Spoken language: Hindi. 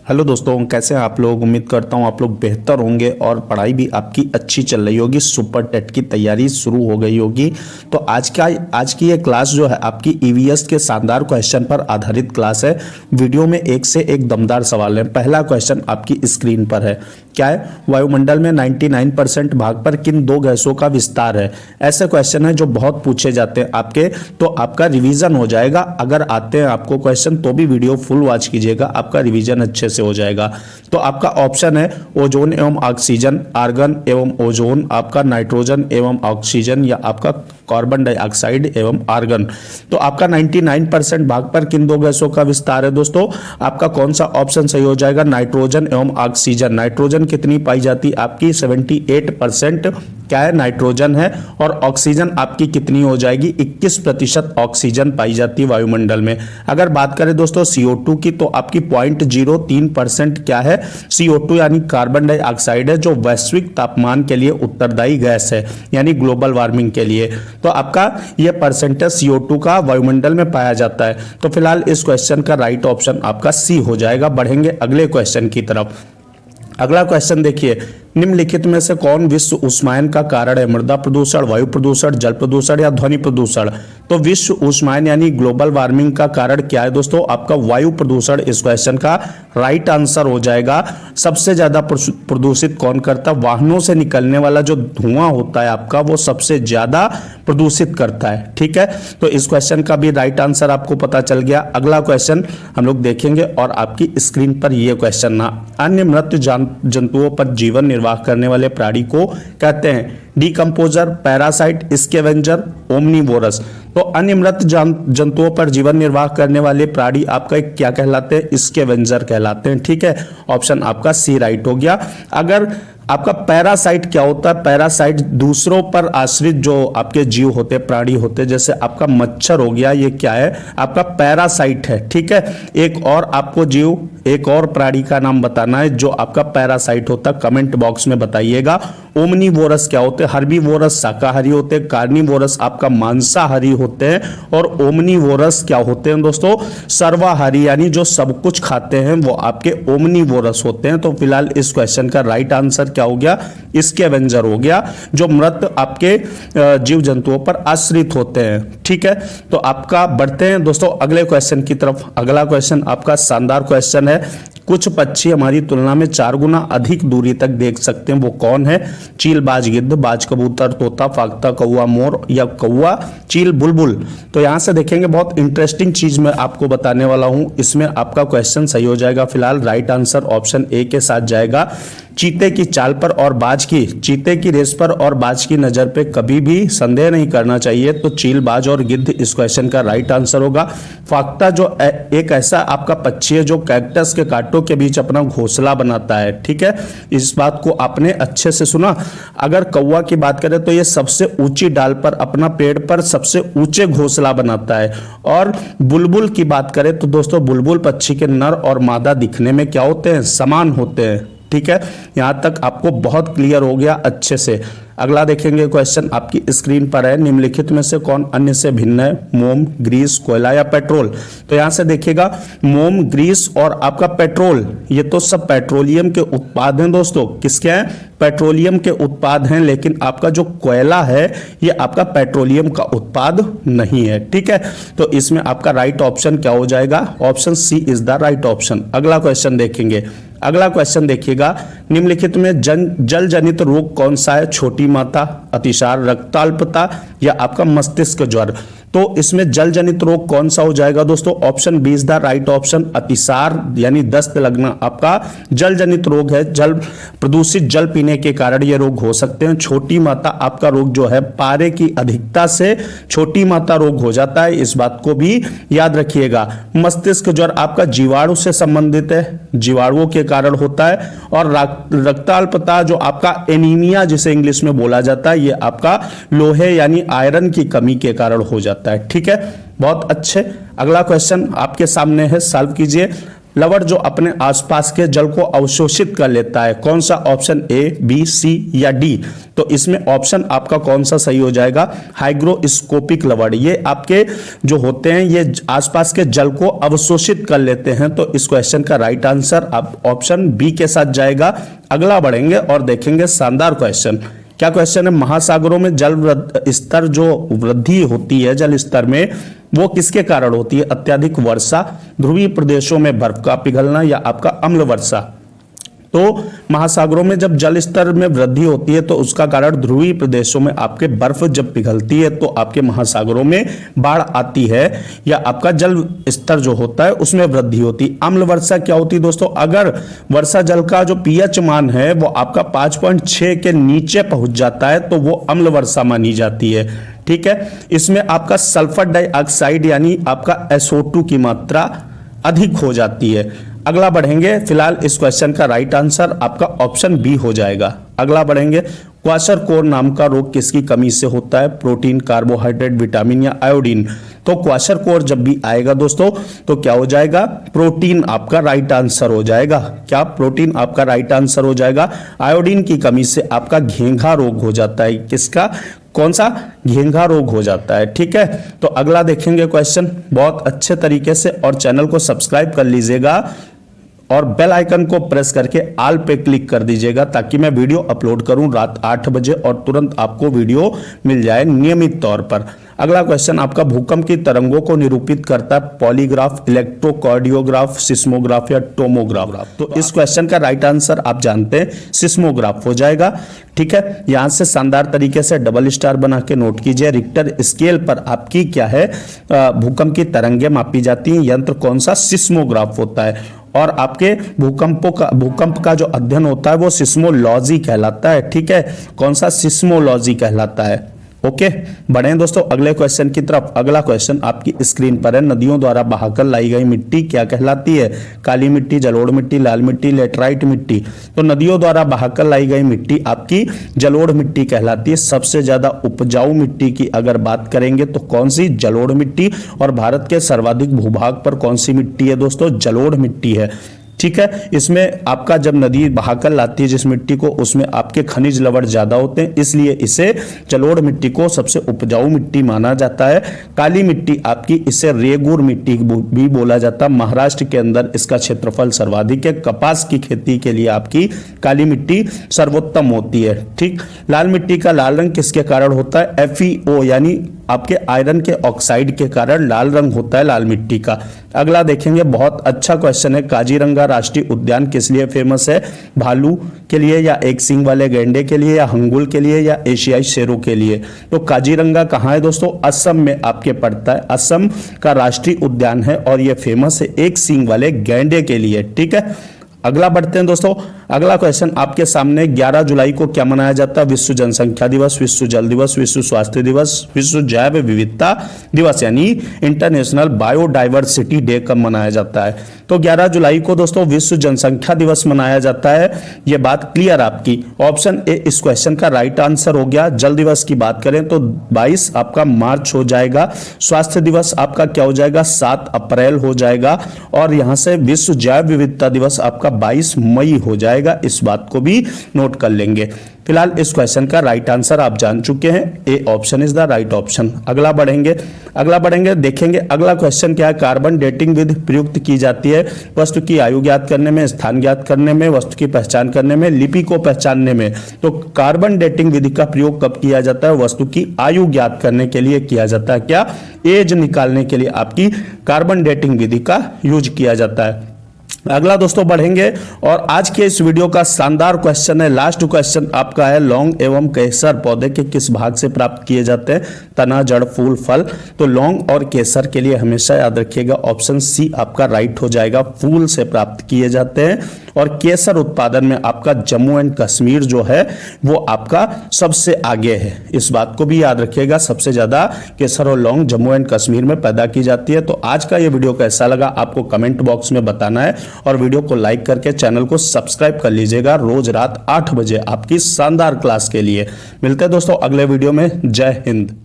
हेलो दोस्तों, कैसे हैं आप लोग। उम्मीद करता हूं आप लोग बेहतर होंगे और पढ़ाई भी आपकी अच्छी चल रही होगी। सुपर टेट की तैयारी शुरू हो गई होगी। तो आज की ये क्लास जो है आपकी ईवीएस के शानदार क्वेश्चन पर आधारित क्लास है। वीडियो में एक से एक दमदार सवाल है। पहला क्वेश्चन आपकी स्क्रीन पर है। क्या है? वायुमंडल में 99% भाग पर किन दो गैसों का विस्तार है। ऐसे क्वेश्चन है जो बहुत पूछे जाते हैं आपके, तो आपका रिवीजन हो जाएगा। अगर आते हैं आपको क्वेश्चन तो भी वीडियो फुल वॉच कीजिएगा, आपका रिवीजन अच्छे से हो जाएगा। तो आपका ऑप्शन है ओजोन एवं ऑक्सीजन, आर्गन एवं ओजोन, आपका नाइट्रोजन एवं ऑक्सीजन, या आपका कार्बन डाइऑक्साइड एवं आर्गन। तो आपका 99% भाग पर किन दो गैसों का विस्तार है दोस्तों। आपका कौन सा ऑप्शन सही हो जाएगा? नाइट्रोजन एवं ऑक्सीजन। नाइट्रोजन कितनी पाई जाती है आपकी? 78% क्या है? नाइट्रोजन है। और ऑक्सीजन आपकी कितनी हो जाएगी? 21% ऑक्सीजन पाई जाती है वायुमंडल में। अगर बात करें दोस्तों CO2 की, तो आपकी 0.03% क्या है? CO2 यानी कार्बन डाइऑक्साइड है, जो वैश्विक तापमान के लिए उत्तरदायी गैस है, यानी ग्लोबल वार्मिंग के लिए। तो आपका यह परसेंटेज CO2 का वायुमंडल में पाया जाता है। तो फिलहाल इस क्वेश्चन का राइट ऑप्शन आपका सी हो जाएगा। बढ़ेंगे अगले क्वेश्चन की तरफ। अगला क्वेश्चन देखिए, निम्नलिखित में से कौन विश्व उष्मायन का कारण है? मृदा प्रदूषण, वायु प्रदूषण, जल प्रदूषण या ध्वनि प्रदूषण। तो विश्व उष्मायन यानी ग्लोबल वार्मिंग का कारण क्या है दोस्तों? आपका वायु प्रदूषण इस क्वेश्चन का राइट आंसर हो जाएगा। सबसे ज्यादा प्रदूषित कौन करता है? वाहनों से निकलने वाला जो धुआं होता है आपका, वो सबसे ज्यादा प्रदूषित करता है। ठीक है, तो इस क्वेश्चन का भी राइट आंसर आपको पता चल गया। अगला क्वेश्चन हम लोग देखेंगे और आपकी स्क्रीन पर यह क्वेश्चन ना, अन्य मृत जंतुओं पर जीवन निर्वाह करने वाले प्राणी को कहते हैं डीकंपोजर, पैरासाइट, स्कैवेंजर, ओमनीवोरस। तो अन्य मृत जंतुओं पर जीवन निर्वाह करने वाले प्राणी आपका क्या कहलाते हैं? स्कैवेंजर कहलाते हैं। ठीक है, ऑप्शन आपका सी राइट हो गया। अगर आपका पैरासाइट क्या होता है? पैरासाइट दूसरों पर आश्रित जो आपके जीव होते हैं, प्राणी होते हैं, जैसे आपका मच्छर हो गया, ये क्या है? आपका पैरासाइट है। ठीक है, एक और आपको जीव, एक और प्राणी का नाम बताना है जो आपका पैरासाइट होता है, कमेंट बॉक्स में बताइएगा। ओमनीवोरस क्या होते हैं? हर्बीवोरस शाकाहारी होते हैं, कार्निवोरस आपका मांसाहारी होते हैं, और ओमनीवोरस क्या होते हैं दोस्तों? सर्वाहारी, यानी जो सब कुछ खाते हैं वो आपके ओमनीवोरस होते हैं। तो फिलहाल इस क्वेश्चन का राइट आंसर क्या हो गया? स्कैवेंजर हो गया, जो मृत आपके जीव जंतुओं पर आश्रित होते हैं। ठीक है, तो आपका बढ़ते हैं दोस्तों अगले क्वेश्चन की तरफ। अगला क्वेश्चन आपका शानदार क्वेश्चन है। कुछ पक्षी हमारी तुलना में 4 गुना अधिक दूरी तक देख सकते हैं, वो कौन है? चील, बाज, गिद्ध, बाज कबूतर, तोता, फाख्ता, कौवा, मोर, या कौवा, चील, बुलबुल। तो यहां से देखेंगे, बहुत इंटरेस्टिंग चीज मैं आपको बताने वाला हूं। इसमें आपका क्वेश्चन सही हो जाएगा। फिलहाल राइट आंसर ऑप्शन ए के साथ जाएगा। चीते की चाल पर और बाज की, चीते की रेस पर और बाज की नजर पे कभी भी संदेह नहीं करना चाहिए। तो चील, बाज और गिद्ध इस क्वेश्चन का राइट आंसर होगा। फाख्ता जो एक ऐसा आपका पक्षी है जो कैक्टस के कांटों के बीच अपना घोंसला बनाता है। ठीक है, इस बात को आपने अच्छे से सुना। अगर कौवा की बात करें तो ये सबसे ऊंची डाल पर, अपना पेड़ पर सबसे ऊंचे घोंसला बनाता है। और बुलबुल की बात करें तो दोस्तों, बुलबुल पक्षी के नर और मादा दिखने में क्या होते हैं? समान होते हैं। ठीक है, यहां तक आपको बहुत क्लियर हो गया अच्छे से। अगला देखेंगे क्वेश्चन आपकी स्क्रीन पर है। निम्नलिखित में से कौन अन्य से भिन्न है? मोम, ग्रीस, कोयला या पेट्रोल। तो यहां से देखिएगा, मोम, ग्रीस और आपका पेट्रोल, ये तो सब पेट्रोलियम के उत्पाद हैं दोस्तों। किसके हैं? पेट्रोलियम के उत्पाद हैं। लेकिन आपका जो कोयला है ये आपका पेट्रोलियम का उत्पाद नहीं है। ठीक है, तो इसमें आपका राइट ऑप्शन क्या हो जाएगा? Option C is the right option. अगला क्वेश्चन देखेंगे। अगला क्वेश्चन देखिएगा, निम्नलिखित में जल जनित रोग कौन सा है? छोटी माता, अतिसार, रक्ताल्पता, या आपका मस्तिष्क ज्वर। तो इसमें जल जनित रोग कौन सा हो जाएगा दोस्तों? Option B is the right option. अतिसार यानी दस्त लगना आपका जल जनित रोग है। जल प्रदूषित जल पीने के कारण ये रोग हो सकते हैं। छोटी माता आपका रोग जो है पारे की अधिकता से छोटी माता रोग हो जाता है, इस बात को भी याद रखिएगा। मस्तिष्क ज्वर आपका जीवाणु से संबंधित है, जीवाणुओं के कारण होता है। और रक्ताल्पता जो आपका एनीमिया जिसे इंग्लिश में बोला जाता है, ये आपका लोहे यानी आयरन की कमी के कारण हो जाता है। ठीक है, बहुत अच्छे। अगला क्वेश्चन आपके सामने है, सॉल्व कीजिए। लवण जो अपने आसपास के जल को अवशोषित कर लेता है, कौन सा ऑप्शन ए, बी, सी या डी? तो इसमें ऑप्शन आपका कौन सा सही हो जाएगा? हाइग्रोस्कोपिक लवण। ये आपके जो होते हैं ये आसपास के जल को अवशोषित कर लेते हैं। तो इस क्वेश्चन का राइट आंसर आप ऑप्शन बी के साथ जाएगा। अगला बढ़ेंगे और देखेंगे शानदार क्वेश्चन। क्या क्वेश्चन है? महासागरों में जल स्तर जो वृद्धि होती है जल स्तर में, वो किसके कारण होती है? अत्यधिक वर्षा, ध्रुवीय प्रदेशों में बर्फ का पिघलना या आपका अम्ल वर्षा। तो महासागरों में जब जल स्तर में वृद्धि होती है तो उसका कारण ध्रुवीय प्रदेशों में आपके बर्फ जब पिघलती है तो आपके महासागरों में बाढ़ आती है या आपका जल स्तर जो होता है उसमें वृद्धि होती है। अम्ल वर्षा क्या होती है दोस्तों? अगर वर्षा जल का जो पीएच मान है वो आपका 5.6 के नीचे पहुंच जाता है तो वो अम्ल वर्षा मानी जाती है। ठीक है, इसमें आपका सल्फर डाइऑक्साइड यानी आपका SO2 की मात्रा अधिक हो जाती है। अगला बढ़ेंगे। फिलहाल इस क्वेश्चन का राइट आंसर आपका ऑप्शन बी हो जाएगा। अगला बढ़ेंगे। क्वाशरकोर नाम का रोग किसकी कमी से होता है? प्रोटीन, कार्बोहाइड्रेट, विटामिन या आयोडीन? तो क्वाशरकोर जब भी आएगा दोस्तों तो क्या हो जाएगा? प्रोटीन आपका राइट आंसर हो जाएगा। क्या प्रोटीन आपका राइट आंसर हो जाएगा? आयोडीन की कमी से आपका घेंघा रोग हो जाता है। किसका? कौन सा? घेंघा रोग हो जाता है। ठीक है, तो अगला देखेंगे क्वेश्चन बहुत अच्छे तरीके से, और चैनल को सब्सक्राइब कर लीजिएगा और बेल आइकन को प्रेस करके ऑल पे क्लिक कर दीजिएगा ताकि मैं वीडियो अपलोड करूं रात 8 बजे और तुरंत आपको वीडियो मिल जाए नियमित तौर पर। अगला क्वेश्चन आपका भूकंप की तरंगों को निरूपित करता है पॉलीग्राफ, इलेक्ट्रोकार्डियोग्राफ, सिस्मोग्राफ या टोमोग्राफ? तो इस क्वेश्चन का राइट आंसर आप जानते हैं सिस्मोग्राफ हो जाएगा। ठीक है, यहां से शानदार तरीके से डबल स्टार बना के नोट कीजिए। रिक्टर स्केल पर आपकी क्या है? भूकंप की तरंगें मापी जाती हैं। यंत्र कौन सा? सिस्मोग्राफ होता है। और आपके भूकंप का जो अध्ययन होता है वो सिस्मोलॉजी कहलाता है। ठीक है, कौन सा? सिस्मोलॉजी कहलाता है। ओके, बढ़े दोस्तों अगले क्वेश्चन की तरफ। अगला क्वेश्चन आपकी स्क्रीन पर है। नदियों द्वारा बहाकर लाई गई मिट्टी क्या कहलाती है? काली मिट्टी, जलोढ़ मिट्टी, लाल मिट्टी, लेटराइट मिट्टी? तो नदियों द्वारा बहाकर लाई गई मिट्टी आपकी जलोढ़ मिट्टी कहलाती है। सबसे ज्यादा उपजाऊ मिट्टी की अगर बात करेंगे तो कौन सी? जलोढ़ मिट्टी। और भारत के सर्वाधिक भूभाग पर कौन सी मिट्टी है दोस्तों? जलोढ़ मिट्टी है। ठीक है, इसमें आपका जब नदी बहाकर लाती है जिस मिट्टी को, उसमें आपके खनिज लवण ज्यादा होते हैं, इसलिए इसे जलोढ़ मिट्टी को सबसे उपजाऊ मिट्टी माना जाता है। काली मिट्टी आपकी, इसे रेगुर मिट्टी भी बोला जाता है। महाराष्ट्र के अंदर इसका क्षेत्रफल सर्वाधिक है। कपास की खेती के लिए आपकी काली मिट्टी सर्वोत्तम होती है। ठीक, लाल मिट्टी का लाल रंग किसके कारण होता है? FeO यानी आपके आयरन के ऑक्साइड के कारण लाल रंग होता है लाल मिट्टी का। अगला देखेंगे, बहुत अच्छा क्वेश्चन है। काजीरंगा राष्ट्रीय उद्यान किस लिए फेमस है? भालू के लिए या एक सींग वाले गैंडे के लिए या हंगुल के लिए या एशियाई शेरों के लिए? तो काजीरंगा कहाँ है दोस्तों? असम में आपके पड़ता है। असम का राष्ट्रीय उद्यान है और यह फेमस है एक सींग वाले गैंडे के लिए। ठीक है, अगला बढ़ते हैं दोस्तों। अगला क्वेश्चन आपके सामने। 11 जुलाई को क्या मनाया जाता है? विश्व जनसंख्या दिवस, विश्व जल दिवस, विश्व स्वास्थ्य दिवस, विश्व जैव विविधता दिवस यानी इंटरनेशनल बायोडाइवर्सिटी डे कब मनाया जाता है? तो 11 जुलाई को दोस्तों विश्व जनसंख्या दिवस मनाया जाता है। ये बात क्लियर आपकी। ऑप्शन ए इस क्वेश्चन का राइट आंसर हो गया। जल दिवस की बात करें तो 22 आपका मार्च हो जाएगा। स्वास्थ्य दिवस आपका क्या हो जाएगा? 7 अप्रैल हो जाएगा। और यहां से विश्व जैव विविधता दिवस आपका 22 मई हो जाएगा। इस बात को भी नोट कर लेंगे। फिलहाल इस क्वेश्चन का राइट आंसर आप जान चुके हैं। A option is the right option. अगला बढ़ेंगे देखेंगे अगला क्वेश्चन क्या है। कार्बन डेटिंग विधि प्रयुक्त की जाती है वस्तु की आयु ज्ञात करने में, स्थान ज्ञात करने में, वस्तु की पहचान करने में, लिपि को पहचानने में। तो कार्बन डेटिंग विधि का प्रयोग कब किया जाता है? वस्तु की आयु ज्ञात करने के लिए किया जाता है। क्या? एज निकालने के लिए आपकी कार्बन डेटिंग विधि का यूज किया जाता है। अगला दोस्तों बढ़ेंगे और आज के इस वीडियो का शानदार क्वेश्चन है। लास्ट क्वेश्चन आपका है, लौंग एवं केसर पौधे के किस भाग से प्राप्त किए जाते हैं? तना, जड़, फूल, फल। तो लौंग और केसर के लिए हमेशा याद रखिएगा ऑप्शन सी आपका राइट हो जाएगा। फूल से प्राप्त किए जाते हैं। और केसर उत्पादन में आपका जम्मू एंड कश्मीर जो है वो आपका सबसे आगे है। इस बात को भी याद रखिएगा, सबसे ज्यादा केसर और लौंग जम्मू एंड कश्मीर में पैदा की जाती है। तो आज का ये वीडियो कैसा लगा आपको कमेंट बॉक्स में बताना है और वीडियो को लाइक करके चैनल को सब्सक्राइब कर लीजिएगा। रोज रात 8 बजे आपकी शानदार क्लास के लिए मिलते हैं दोस्तों अगले वीडियो में। जय हिंद।